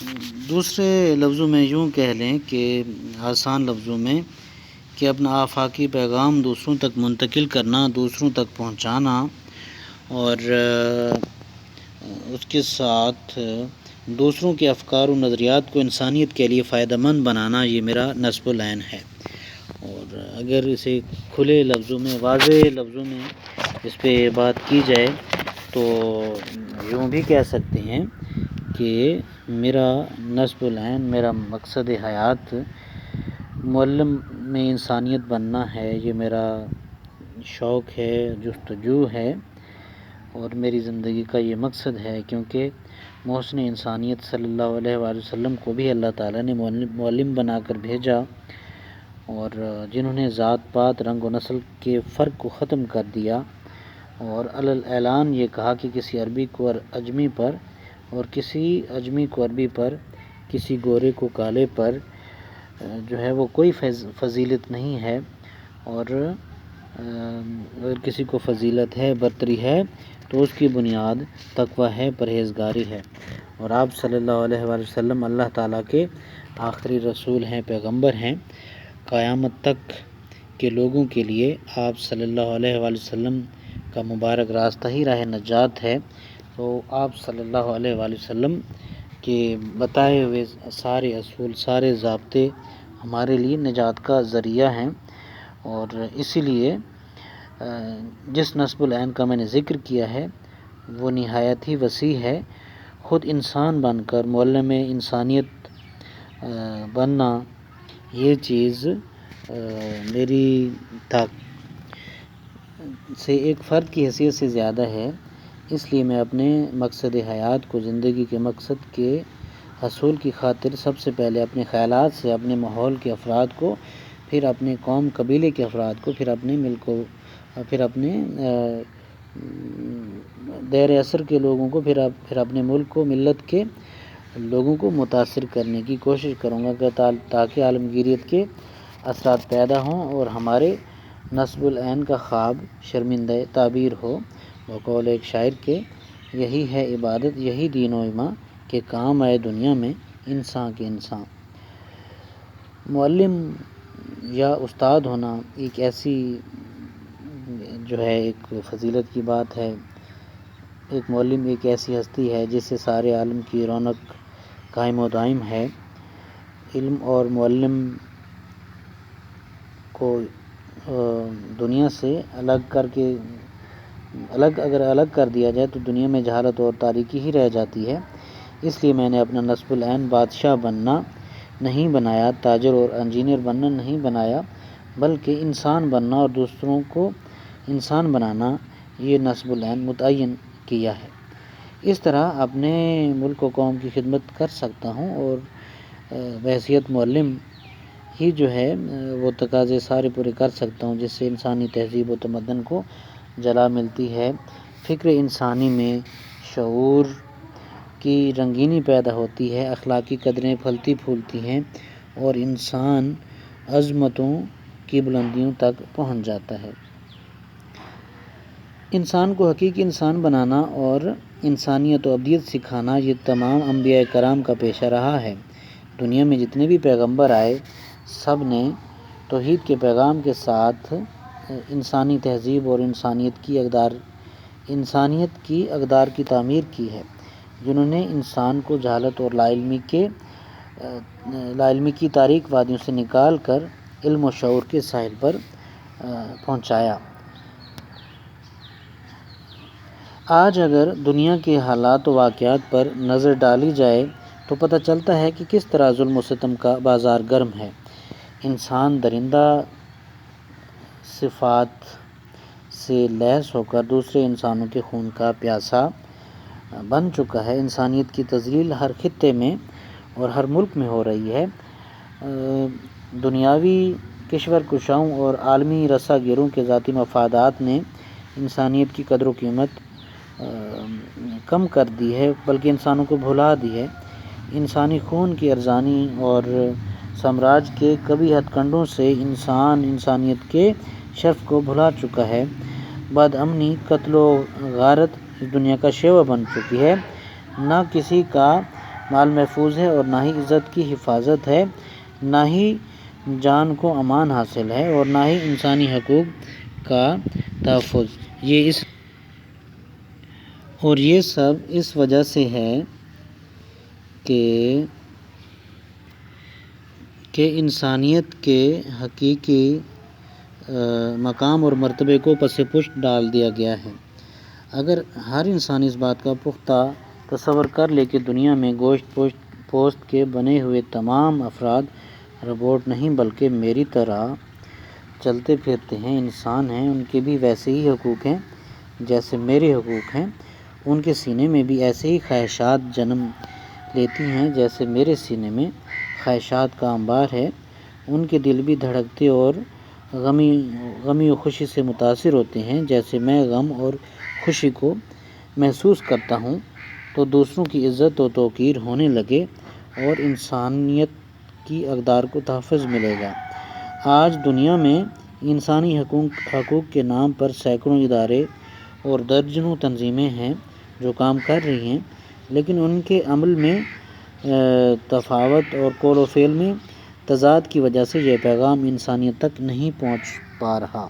دوسرے لفظوں میں یوں کہہ لیں کہ آسان لفظوں میں کہ اپنا آفاقی پیغام دوسروں تک منتقل کرنا، دوسروں تک پہنچانا، اور اس کے ساتھ دوسروں کے افکار و نظریات کو انسانیت کے لیے فائدہ مند بنانا، یہ میرا نصب العین ہے۔ اور اگر اسے کھلے لفظوں میں، واضح لفظوں میں اس پہ بات کی جائے تو یوں بھی کہہ سکتے ہیں کہ میرا نصب العین، میرا مقصد حیات معلم میں انسانیت بننا ہے۔ یہ میرا شوق ہے، جستجو ہے، اور میری زندگی کا یہ مقصد ہے، کیونکہ محسن انسانیت صلی اللہ علیہ وآلہ وسلم کو بھی اللہ تعالیٰ نے معلم بنا کر بھیجا، اور جنہوں نے ذات پات، رنگ و نسل کے فرق کو ختم کر دیا، اور اعلان یہ کہا کہ کسی عربی کو اجمی پر، اور کسی اجمی کو عربی پر، کسی گورے کو کالے پر جو ہے وہ کوئی فضیلت نہیں ہے، اور اگر کسی کو فضیلت ہے، برتری ہے، تو اس کی بنیاد تقوی ہے، پرہیزگاری ہے۔ اور آپ صلی اللہ علیہ وآلہ وسلم اللہ تعالیٰ کے آخری رسول ہیں، پیغمبر ہیں۔ قیامت تک کے لوگوں کے لیے آپ صلی اللہ علیہ وآلہ وسلم کا مبارک راستہ ہی راہ نجات ہے۔ تو آپ صلی اللہ علیہ وآلہ وسلم کے بتائے ہوئے سارے اصول، سارے ضابطے ہمارے لیے نجات کا ذریعہ ہیں، اور اسی لیے جس نصب العین کا میں نے ذکر کیا ہے وہ نہایت ہی وسیع ہے۔ خود انسان بن کر معلم انسانیت بننا، یہ چیز میری سے ایک فرد کی حیثیت سے زیادہ ہے۔ اس لیے میں اپنے مقصد حیات کو، زندگی کے مقصد کے حصول کی خاطر سب سے پہلے اپنے خیالات سے، اپنے ماحول کے افراد کو، پھر اپنے قوم قبیلے کے افراد کو، پھر اپنے ملک کو، پھر اپنے دیر اثر کے لوگوں کو، پھر اپنے ملک کو، ملت کے لوگوں کو متاثر کرنے کی کوشش کروں گا کہ تاکہ عالمگیریت کے اثرات پیدا ہوں اور ہمارے نصب العین کا خواب شرمندہ تعبیر ہو۔ بقول ایک شاعر کے، یہی ہے عبادت، یہی دین و ایمان، کہ کام آئے دنیا میں انسان کے انسان۔ معلم یا استاد ہونا ایک ایسی جو ہے ایک فضیلت کی بات ہے۔ ایک معلم ایک ایسی ہستی ہے جس سے سارے عالم کی رونق قائم و دائم ہے۔ علم اور معلم کو دنیا سے اگر الگ کر دیا جائے تو دنیا میں جہالت اور تاریکی ہی رہ جاتی ہے۔ اس لیے میں نے اپنا نصب العین بادشاہ بننا نہیں بنایا، تاجر اور انجینئر بننا نہیں بنایا، بلکہ انسان بننا اور دوسروں کو انسان بنانا، یہ نصب العین متعین کیا ہے۔ اس طرح اپنے ملک و قوم کی خدمت کر سکتا ہوں، اور بحیثیت معلم ہی جو ہے وہ تقاضے سارے پورے کر سکتا ہوں، جس سے انسانی تہذیب و تمدن کو جلا ملتی ہے، فکر انسانی میں شعور کی رنگینی پیدا ہوتی ہے، اخلاقی قدریں پھلتی پھولتی ہیں، اور انسان عظمتوں کی بلندیوں تک پہنچ جاتا ہے۔ انسان کو حقیقی انسان بنانا اور انسانیت و ابدیت سکھانا، یہ تمام انبیاء کرام کا پیشہ رہا ہے۔ دنیا میں جتنے بھی پیغمبر آئے، سب نے توحید کے پیغام کے ساتھ انسانی تہذیب اور انسانیت کی اقدار کی تعمیر کی ہے، جنہوں نے انسان کو جہالت اور لا علمی کی تاریک وادیوں سے نکال کر علم و شعور کے ساحل پر پہنچایا۔ آج اگر دنیا کے حالات و واقعات پر نظر ڈالی جائے تو پتہ چلتا ہے کہ کس طرح ظلم و ستم کا بازار گرم ہے۔ انسان درندہ صفات سے لیس ہو کر دوسرے انسانوں کے خون کا پیاسا بن چکا ہے۔ انسانیت کی تذلیل ہر خطے میں اور ہر ملک میں ہو رہی ہے۔ دنیاوی کشور کشاؤں اور عالمی رسا گیروں کے ذاتی مفادات نے انسانیت کی قدر و قیمت کم کر دی ہے، بلکہ انسانوں کو بھلا دی ہے۔ انسانی خون کی ارزانی اور سامراج کے کبھی ہتھ کنڈوں سے انسانیت کے شرف کو بھلا چکا ہے۔ بد امنی، قتل و غارت اس دنیا کا شیوا بن چکی ہے۔ نہ کسی کا مال محفوظ ہے اور نہ ہی عزت کی حفاظت ہے، نہ ہی جان کو امان حاصل ہے اور نہ ہی انسانی حقوق کا تحفظ۔ یہ سب اس وجہ سے ہے کہ انسانیت کے حقیقی مقام اور مرتبے کو پس پشت ڈال دیا گیا ہے۔ اگر ہر انسان اس بات کا پختہ تصور کر لے کہ دنیا میں گوشت پوست کے بنے ہوئے تمام افراد روبوٹ نہیں بلکہ میری طرح چلتے پھرتے ہیں، انسان ہیں، ان کے بھی ویسے ہی حقوق ہیں جیسے میرے حقوق ہیں، ان کے سینے میں بھی ایسے ہی خواہشات جنم لیتی ہیں جیسے میرے سینے میں خواہشات کا انبار ہے، ان کے دل بھی دھڑکتے اور غمی و خوشی سے متاثر ہوتے ہیں جیسے میں غم اور خوشی کو محسوس کرتا ہوں، تو دوسروں کی عزت و توقیر ہونے لگے اور انسانیت کی اقدار کو تحفظ ملے گا۔ آج دنیا میں انسانی حقوق کے نام پر سینکڑوں ادارے اور درجنوں تنظیمیں ہیں جو کام کر رہی ہیں، لیکن ان کے عمل میں تفاوت اور قول و فعل میں تضاد کی وجہ سے یہ پیغام انسانیت تک نہیں پہنچ پا رہا۔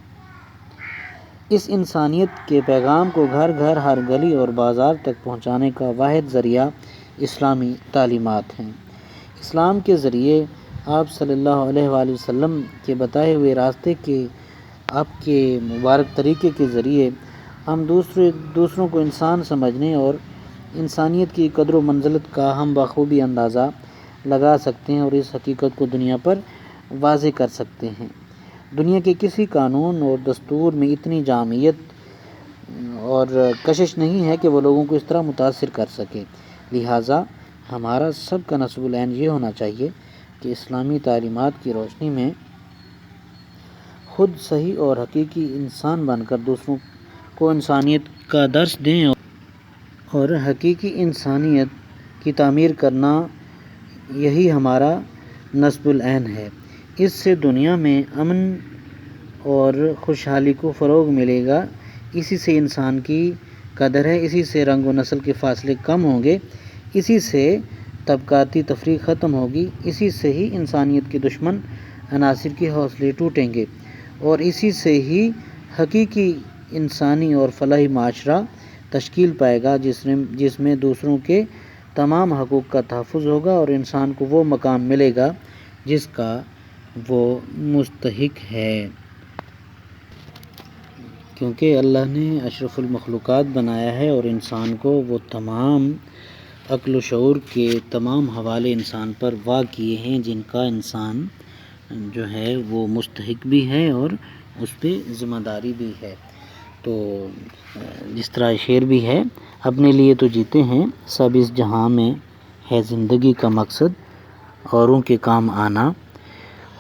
اس انسانیت کے پیغام کو گھر گھر، ہر گلی اور بازار تک پہنچانے کا واحد ذریعہ اسلامی تعلیمات ہیں۔ اسلام کے ذریعے آپ صلی اللہ علیہ وآلہ وسلم کے بتائے ہوئے راستے کے آپ کے مبارک طریقے کے ذریعے ہم دوسروں کو انسان سمجھنے اور انسانیت کی قدر و منزلت کا ہم بخوبی اندازہ لگا سکتے ہیں اور اس حقیقت کو دنیا پر واضح کر سکتے ہیں۔ دنیا کے کسی قانون اور دستور میں اتنی جامعیت اور کشش نہیں ہے کہ وہ لوگوں کو اس طرح متاثر کر سکے، لہٰذا ہمارا سب کا نصب العین یہ ہونا چاہیے کہ اسلامی تعلیمات کی روشنی میں خود صحیح اور حقیقی انسان بن کر دوسروں کو انسانیت کا درس دیں اور حقیقی انسانیت کی تعمیر کرنا یہی ہمارا نصب العین ہے۔ اس سے دنیا میں امن اور خوشحالی کو فروغ ملے گا، اسی سے انسان کی قدر ہے، اسی سے رنگ و نسل کے فاصلے کم ہوں گے، اسی سے طبقاتی تفریق ختم ہوگی، اسی سے ہی انسانیت کے دشمن عناصر کے حوصلے ٹوٹیں گے اور اسی سے ہی حقیقی انسانی اور فلاحی معاشرہ تشکیل پائے گا جس میں دوسروں کے تمام حقوق کا تحفظ ہوگا اور انسان کو وہ مقام ملے گا جس کا وہ مستحق ہے، کیونکہ اللہ نے اشرف المخلوقات بنایا ہے اور انسان کو وہ تمام عقل و شعور کے تمام حوالے انسان پر وا کیے ہیں جن کا انسان جو ہے وہ مستحق بھی ہے اور اس پہ ذمہ داری بھی ہے۔ تو جس طرح شعر بھی ہے، اپنے لیے تو جیتے ہیں سب اس جہاں میں ہے زندگی کا مقصد اوروں کے کام آنا،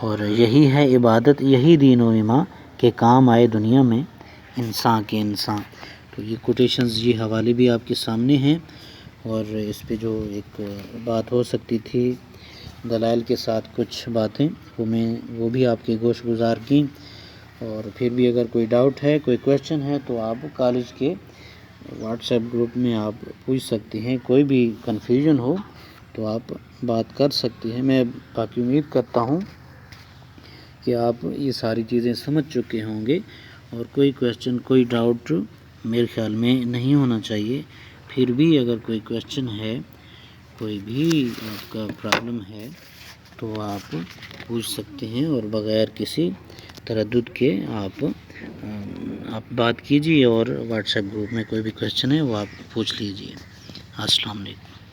اور یہی ہے عبادت یہی دین و ایمان کہ کام آئے دنیا میں انسان کے انسان۔ تو یہ کوٹیشنز، یہ حوالے بھی آپ کے سامنے ہیں، اور اس پہ جو ایک بات ہو سکتی تھی دلائل کے ساتھ کچھ باتیں وہ بھی آپ کے گوش گزار کی، اور پھر بھی اگر کوئی ڈاؤٹ ہے، کوئی کویشچن ہے تو آپ کالج کے واٹس ایپ گروپ میں آپ پوچھ سکتے ہیں، کوئی بھی کنفیوژن ہو تو آپ بات کر سکتے ہیں۔ میں باقی امید کرتا ہوں کہ آپ یہ ساری چیزیں سمجھ چکے ہوں گے اور کوئی کویشچن، کوئی ڈاؤٹ میرے خیال میں نہیں ہونا چاہیے۔ پھر بھی اگر کوئی کویشچن ہے، کوئی بھی آپ کا پرابلم ہے تو آپ پوچھ سکتے ہیں اور بغیر کسی تردد کے آپ بات کیجیے، اور واٹس ایپ گروپ میں کوئی بھی کویشچن ہے وہ آپ پوچھ لیجیے۔ السلام علیکم۔